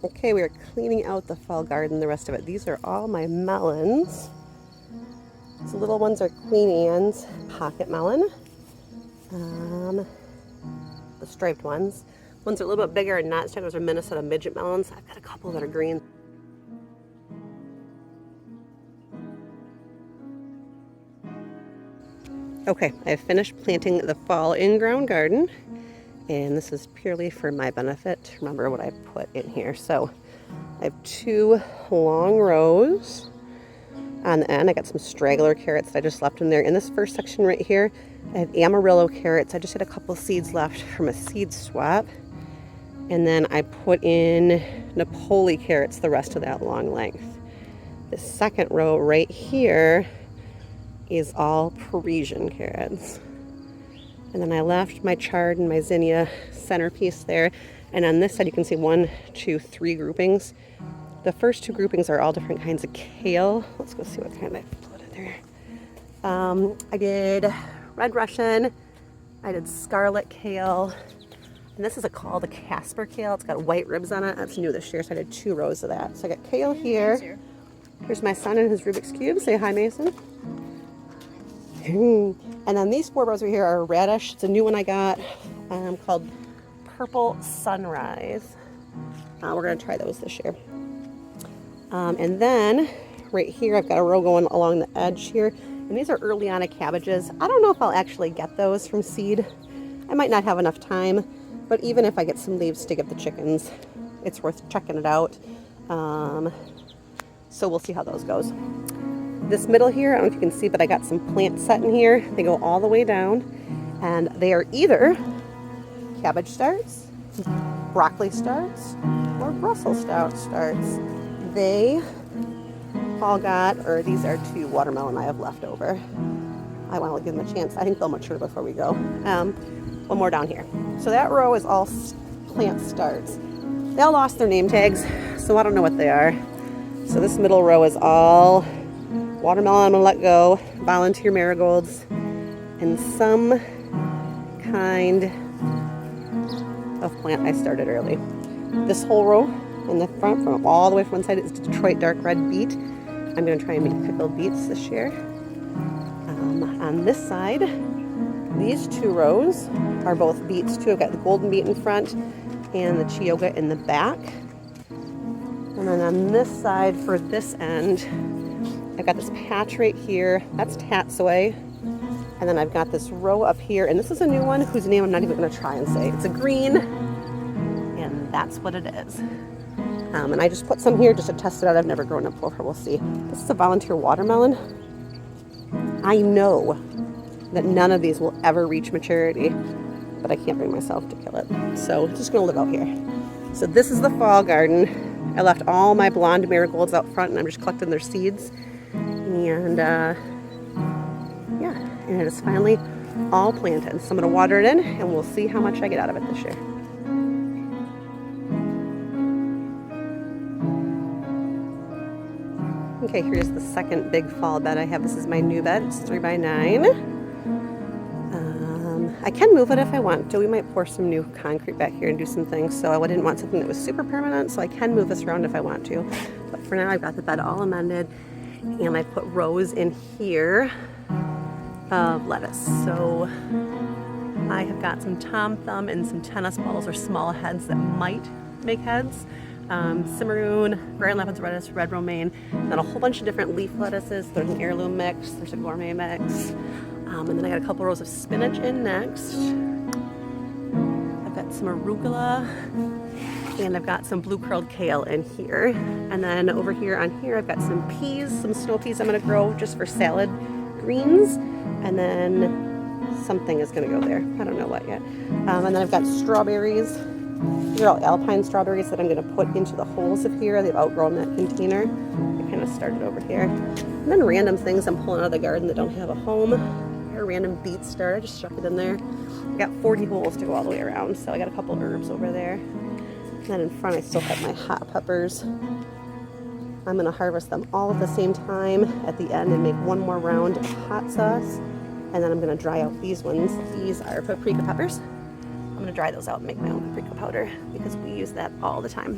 Okay, we are cleaning out the fall garden, the rest of it. These are all my melons. These little ones are Queen Anne's pocket melon. The striped ones. Ones are a little bit bigger and not striped. Those are Minnesota midget melons. I've got a couple that are green. Okay, I've finished planting the fall in-ground garden, and this is purely for my benefit. Remember what I put in here. So I have 2 long rows on the end. I got some straggler carrots that I just left in there. In this first section right here, I have Amarillo carrots. I just had a couple seeds left from a seed swap. And then I put in Napoli carrots the rest of that long length. The second row right here is all Parisian carrots. And then I left my chard and my zinnia centerpiece there. And on this side you can see 1, 2, 3 groupings. The first 2 groupings are all different kinds of kale. Let's go see what kind I put in there. I did red Russian, I did scarlet kale, and this is called a Casper kale. It's got white ribs on it. That's new this year, so I did 2 rows of that. So I got kale here. Here's my son and his Rubik's Cube. Say hi, Mason. And then these 4 rows over here are radish. It's a new one I got called Purple Sunrise. We're going to try those this year. And then right here I've got a row going along the edge here, and these are earliana cabbages. I don't know if I'll actually get those from seed. I might not have enough time, but even if I get some leaves to give the chickens, it's worth checking it out. So we'll see how those goes. This middle here, I don't know if you can see, but I got some plants set in here. They go all the way down, and they are either cabbage starts, broccoli starts, or Brussels sprout starts. They all got, or these are 2 watermelon I have left over. I want to give them a chance. I think they'll mature before we go. One more down here. So that row is all plant starts. They all lost their name tags, so I don't know what they are. So this middle row is all watermelon I'm gonna let go, volunteer marigolds, and some kind of plant I started early. This whole row in the front, from all the way from one side, is Detroit dark red beet. I'm gonna try and make pickled beets this year. On this side, these 2 rows are both beets too. I've got the golden beet in front and the chiyoga in the back. And then on this side, for this end, I've got this patch right here. That's tatsoi. And then I've got this row up here, and this is a new one whose name I'm not even going to try and say. It's a green, and that's what it is. And I just put some here just to test it out. I've never grown it before. We'll see. This is a volunteer watermelon. I know that none of these will ever reach maturity, but I can't bring myself to kill it. So just going to live out here. So this is the fall garden. I left all my blonde marigolds out front, and I'm just collecting their seeds. And yeah, and it is finally all planted. So I'm going to water it in, and we'll see how much I get out of it this year. Okay, here's the second big fall bed I have. This is my new bed. It's 3x9. I can move it if I want to. We might pour some new concrete back here and do some things. So I didn't want something that was super permanent, so I can move this around if I want to. But for now, I've got the bed all amended, and I put rows in here of lettuce. So I have got some Tom Thumb and some tennis balls, or small heads that might make heads. Cimarron, Grand Rapids lettuce, red romaine, and then a whole bunch of different leaf lettuces. There's an heirloom mix, there's a gourmet mix, and then I got a couple rows of spinach in next. I've got some arugula, and I've got some blue curled kale in here. And then over here on here, I've got some peas, some snow peas I'm gonna grow just for salad greens, and then something is gonna go there. I don't know what yet. And then I've got strawberries. These are all alpine strawberries that I'm going to put into the holes of here. They've outgrown that container. I kind of started over here. And then random things I'm pulling out of the garden that don't have a home. Here, a random beet star. I just stuck it in there. I got 40 holes to go all the way around, so I got a couple herbs over there. And then in front I still have my hot peppers. I'm going to harvest them all at the same time at the end and make one more round of hot sauce. And then I'm going to dry out these ones. These are paprika peppers. I'm gonna dry those out and make my own paprika powder because we use that all the time.